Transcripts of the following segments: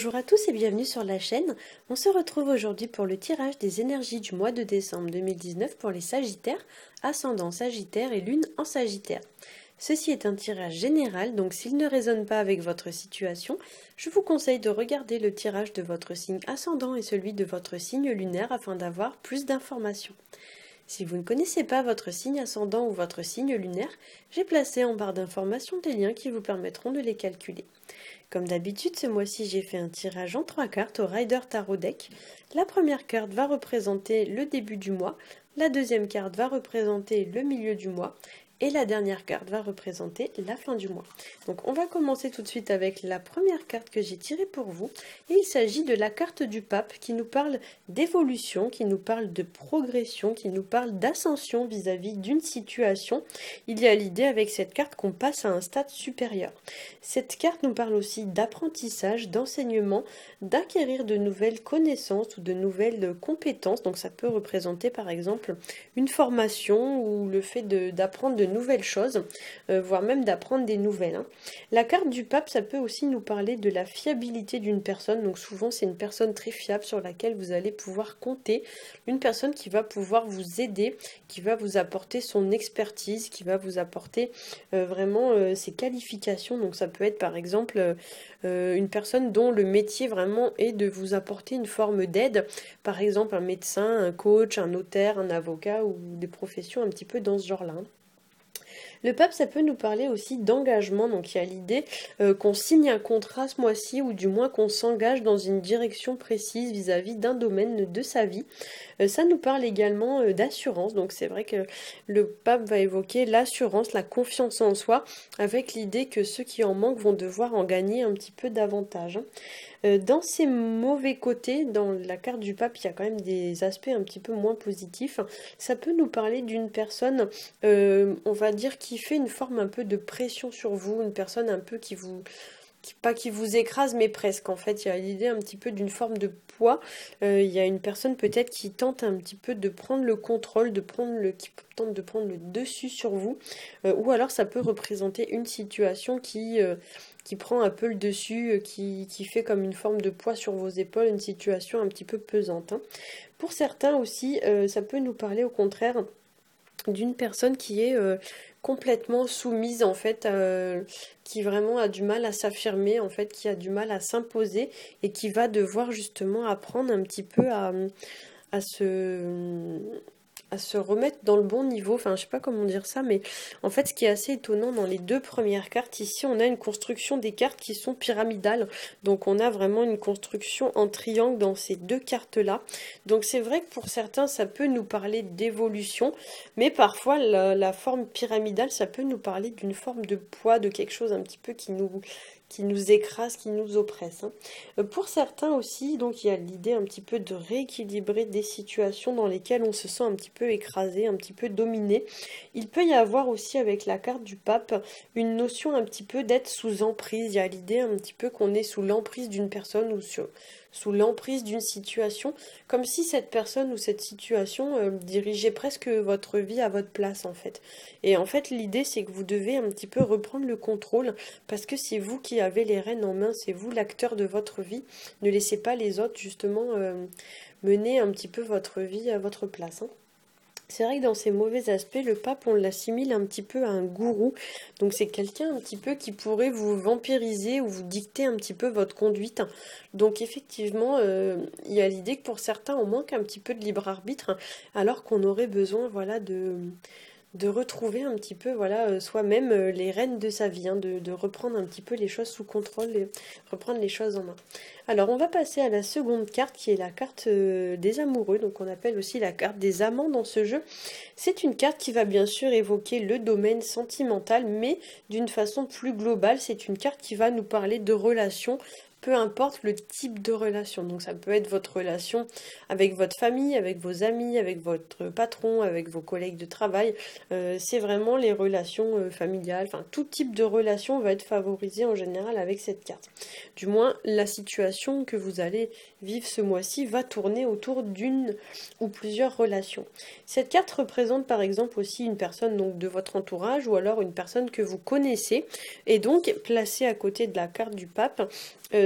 Bonjour à tous et bienvenue sur la chaîne. On se retrouve aujourd'hui pour le tirage des énergies du mois de décembre 2019 pour les Sagittaires, ascendant Sagittaire et lune en Sagittaire. Ceci est un tirage général, donc s'il ne résonne pas avec votre situation, je vous conseille de regarder le tirage de votre signe ascendant et celui de votre signe lunaire afin d'avoir plus d'informations. Si vous ne connaissez pas votre signe ascendant ou votre signe lunaire, j'ai placé en barre d'informations des liens qui vous permettront de les calculer. Comme d'habitude, ce mois-ci, j'ai fait un tirage en 3 cartes au Rider Tarot Deck. La première carte va représenter le début du mois, la deuxième carte va représenter le milieu du mois, et la dernière carte va représenter la fin du mois. Donc on va commencer tout de suite avec la première carte que j'ai tirée pour vous. Et il s'agit de la carte du pape qui nous parle d'évolution, qui nous parle de progression, qui nous parle d'ascension vis-à-vis d'une situation. Il y a l'idée avec cette carte qu'on passe à un stade supérieur. Cette carte nous parle aussi d'apprentissage, d'enseignement, d'acquérir de nouvelles connaissances ou de nouvelles compétences. Donc ça peut représenter par exemple une formation ou le fait d'apprendre de nouvelles choses, voire même d'apprendre des nouvelles. La carte du pape, ça peut aussi nous parler de la fiabilité d'une personne. Donc souvent, c'est une personne très fiable sur laquelle vous allez pouvoir compter. Une personne qui va pouvoir vous aider, qui va vous apporter son expertise, qui va vous apporter vraiment ses qualifications. Donc ça peut être par exemple une personne dont le métier vraiment est de vous apporter une forme d'aide. Par exemple, un médecin, un coach, un notaire, un avocat ou des professions un petit peu dans ce genre-là. Le pape, ça peut nous parler aussi d'engagement, donc il y a l'idée qu'on signe un contrat ce mois-ci, ou du moins qu'on s'engage dans une direction précise vis-à-vis d'un domaine de sa vie. Ça nous parle également d'assurance, donc c'est vrai que le pape va évoquer l'assurance, la confiance en soi, avec l'idée que ceux qui en manquent vont devoir en gagner un petit peu davantage. Dans ces mauvais côtés, dans la carte du pape, il y a quand même des aspects un petit peu moins positifs. Ça peut nous parler d'une personne, on va dire, qui fait une forme un peu de pression sur vous, une personne un peu pas qui vous écrase, mais presque. En fait, il y a l'idée un petit peu d'une forme de poids. Il y a une personne peut-être qui tente un petit peu de prendre le contrôle, qui tente de prendre le dessus sur vous. Ou alors ça peut représenter une situation qui prend un peu le dessus, qui fait comme une forme de poids sur vos épaules, une situation un petit peu pesante. Pour certains aussi, ça peut nous parler au contraire d'une personne qui est complètement soumise en fait, qui vraiment a du mal à s'affirmer en fait, qui a du mal à s'imposer et qui va devoir justement apprendre un petit peu à se remettre dans le bon niveau, enfin je sais pas comment dire ça, mais en fait ce qui est assez étonnant dans les deux premières cartes, ici on a une construction des cartes qui sont pyramidales, donc on a vraiment une construction en triangle dans ces deux cartes là, donc c'est vrai que pour certains ça peut nous parler d'évolution, mais parfois la forme pyramidale ça peut nous parler d'une forme de poids, de quelque chose un petit peu qui nous écrase, qui nous oppresse. Pour certains aussi, donc il y a l'idée un petit peu de rééquilibrer des situations dans lesquelles on se sent un petit peu écrasé, un petit peu dominé. Il peut y avoir aussi avec la carte du pape une notion un petit peu d'être sous emprise. Il y a l'idée un petit peu qu'on est sous l'emprise d'une personne ou sous l'emprise d'une situation, comme si cette personne ou cette situation dirigeait presque votre vie à votre place en fait. Et en fait l'idée c'est que vous devez un petit peu reprendre le contrôle parce que c'est vous qui avez les rênes en main, c'est vous l'acteur de votre vie. Ne laissez pas les autres justement mener un petit peu votre vie à votre place. C'est vrai que dans ces mauvais aspects, le pape, on l'assimile un petit peu à un gourou. Donc c'est quelqu'un un petit peu qui pourrait vous vampiriser ou vous dicter un petit peu votre conduite. Donc effectivement, il y a l'idée que pour certains, on manque un petit peu de libre arbitre, alors qu'on aurait besoin, voilà, de retrouver un petit peu soi-même les rênes de sa vie, de reprendre un petit peu les choses sous contrôle et reprendre les choses en main. Alors on va passer à la seconde carte qui est la carte des amoureux, donc on appelle aussi la carte des amants dans ce jeu. C'est une carte qui va bien sûr évoquer le domaine sentimental, mais d'une façon plus globale, c'est une carte qui va nous parler de relations, peu importe le type de relation. Donc ça peut être votre relation avec votre famille, avec vos amis, avec votre patron, avec vos collègues de travail. C'est vraiment les relations familiales, enfin tout type de relation va être favorisé en général avec cette carte. Du moins, la situation que vous allez vivre ce mois-ci va tourner autour d'une ou plusieurs relations. Cette carte représente par exemple aussi une personne donc de votre entourage ou alors une personne que vous connaissez et donc placée à côté de la carte du pape.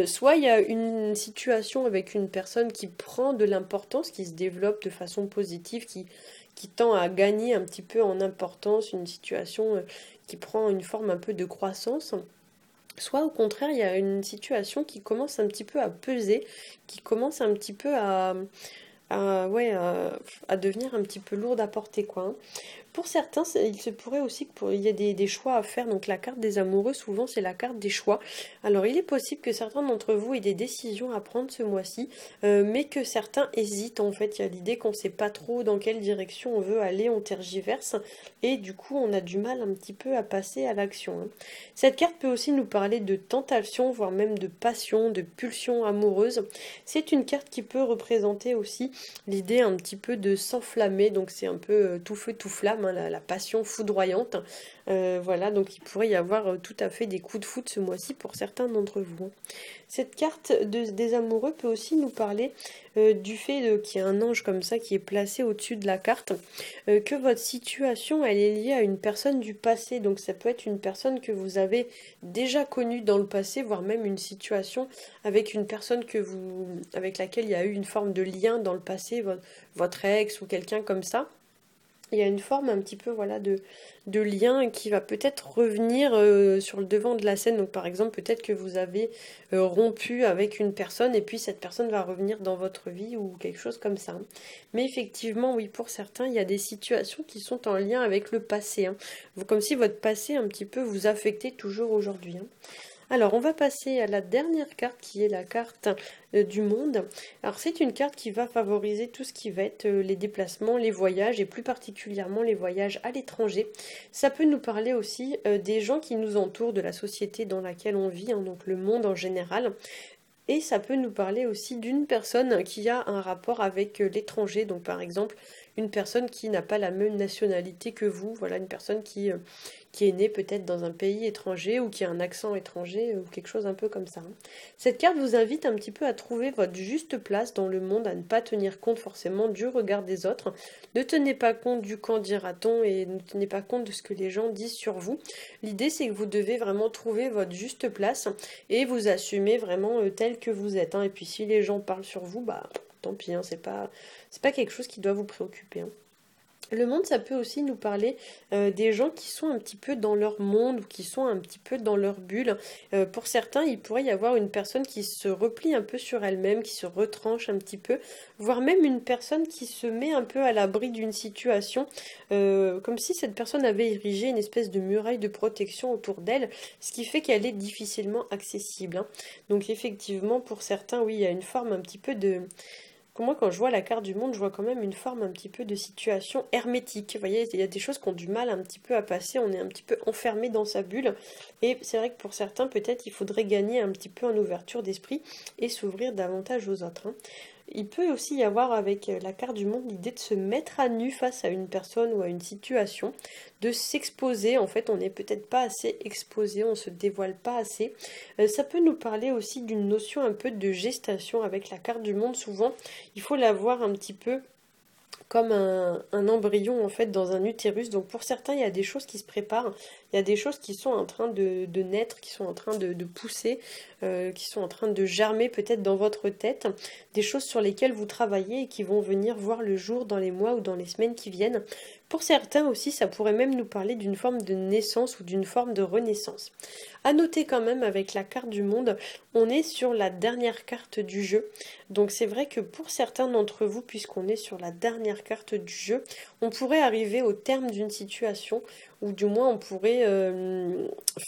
Soit il y a une situation avec une personne qui prend de l'importance, qui se développe de façon positive, qui tend à gagner un petit peu en importance, une situation qui prend une forme un peu de croissance. Soit au contraire, il y a une situation qui commence un petit peu à peser, qui commence un petit peu ouais, à devenir un petit peu lourde à porter, quoi, hein. Pour certains, il se pourrait aussi qu'il y ait des choix à faire. Donc la carte des amoureux, souvent, c'est la carte des choix. Alors il est possible que certains d'entre vous aient des décisions à prendre ce mois-ci, mais que certains hésitent. En fait, il y a l'idée qu'on ne sait pas trop dans quelle direction on veut aller, on tergiverse, et du coup, on a du mal un petit peu à passer à l'action, hein. Cette carte peut aussi nous parler de tentation, voire même de passion, de pulsion amoureuse. C'est une carte qui peut représenter aussi l'idée un petit peu de s'enflammer, donc c'est un peu tout feu tout flamme, hein, la passion foudroyante. Voilà, donc il pourrait y avoir tout à fait des coups de foudre ce mois-ci pour certains d'entre vous, hein. Cette carte des amoureux peut aussi nous parler du fait qu'il y a un ange comme ça qui est placé au-dessus de la carte, que votre situation elle est liée à une personne du passé, donc ça peut être une personne que vous avez déjà connue dans le passé, voire même une situation avec une personne avec laquelle il y a eu une forme de lien dans le passé, votre ex ou quelqu'un comme ça. Il y a une forme un petit peu voilà de lien qui va peut-être revenir sur le devant de la scène. Donc par exemple, peut-être que vous avez rompu avec une personne et puis cette personne va revenir dans votre vie ou quelque chose comme ça, hein. Mais effectivement, oui, pour certains, il y a des situations qui sont en lien avec le passé, hein. Comme si votre passé un petit peu vous affectait toujours aujourd'hui, hein. Alors, on va passer à la dernière carte qui est la carte du monde. Alors, c'est une carte qui va favoriser tout ce qui va être les déplacements, les voyages et plus particulièrement les voyages à l'étranger. Ça peut nous parler aussi des gens qui nous entourent, de la société dans laquelle on vit, hein, donc le monde en général. Et ça peut nous parler aussi d'une personne qui a un rapport avec l'étranger, donc par exemple une personne qui n'a pas la même nationalité que vous, voilà une personne qui est née peut-être dans un pays étranger ou qui a un accent étranger ou quelque chose un peu comme ça, hein. Cette carte vous invite un petit peu à trouver votre juste place dans le monde, à ne pas tenir compte forcément du regard des autres. Ne tenez pas compte du qu'en dira-t-on et ne tenez pas compte de ce que les gens disent sur vous. L'idée c'est que vous devez vraiment trouver votre juste place et vous assumer vraiment tel que vous êtes, hein. Et puis si les gens parlent sur vous, bah tant pis, hein, c'est pas quelque chose qui doit vous préoccuper, hein. Le monde, ça peut aussi nous parler des gens qui sont un petit peu dans leur monde ou qui sont un petit peu dans leur bulle. Pour certains, il pourrait y avoir une personne qui se replie un peu sur elle-même, qui se retranche un petit peu, voire même une personne qui se met un peu à l'abri d'une situation, comme si cette personne avait érigé une espèce de muraille de protection autour d'elle, ce qui fait qu'elle est difficilement accessible, hein. Donc effectivement, pour certains, oui, il y a une forme un petit peu de... Pour moi, quand je vois la carte du monde, je vois quand même une forme un petit peu de situation hermétique. Vous voyez, il y a des choses qui ont du mal un petit peu à passer, on est un petit peu enfermé dans sa bulle. Et c'est vrai que pour certains, peut-être, il faudrait gagner un petit peu en ouverture d'esprit et s'ouvrir davantage aux autres, hein. Il peut aussi y avoir avec la carte du monde l'idée de se mettre à nu face à une personne ou à une situation, de s'exposer. En fait, on n'est peut-être pas assez exposé, on se dévoile pas assez. Ça peut nous parler aussi d'une notion un peu de gestation avec la carte du monde. Souvent, il faut la voir un petit peu comme un embryon en fait dans un utérus. Donc pour certains, il y a des choses qui se préparent, il y a des choses qui sont en train de naître, qui sont en train de pousser, qui sont en train de germer peut-être dans votre tête, des choses sur lesquelles vous travaillez et qui vont venir voir le jour dans les mois ou dans les semaines qui viennent. Pour certains aussi, ça pourrait même nous parler d'une forme de naissance ou d'une forme de renaissance. À noter quand même avec la carte du monde, on est sur la dernière carte du jeu. Donc c'est vrai que pour certains d'entre vous, puisqu'on est sur la dernière carte du jeu, on pourrait arriver au terme d'une situation ou du moins on pourrait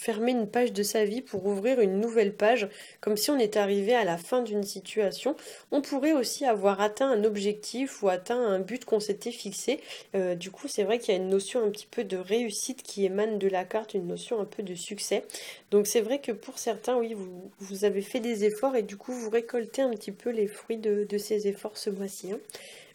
fermer une page de sa vie pour ouvrir une nouvelle page, comme si on était arrivé à la fin d'une situation. On pourrait aussi avoir atteint un objectif ou atteint un but qu'on s'était fixé. Du coup, c'est vrai qu'il y a une notion un petit peu de réussite qui émane de la carte, une notion un peu de succès. Donc c'est vrai que pour certains, oui, vous avez fait des efforts et du coup vous récoltez un petit peu les fruits de ces efforts ce mois-ci, hein.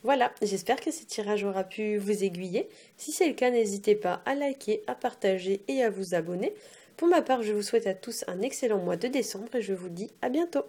Voilà, j'espère que ce tirage aura pu vous aiguiller. Si c'est le cas, n'hésitez pas à liker, à partager et à vous abonner. Pour ma part, je vous souhaite à tous un excellent mois de décembre et je vous dis à bientôt.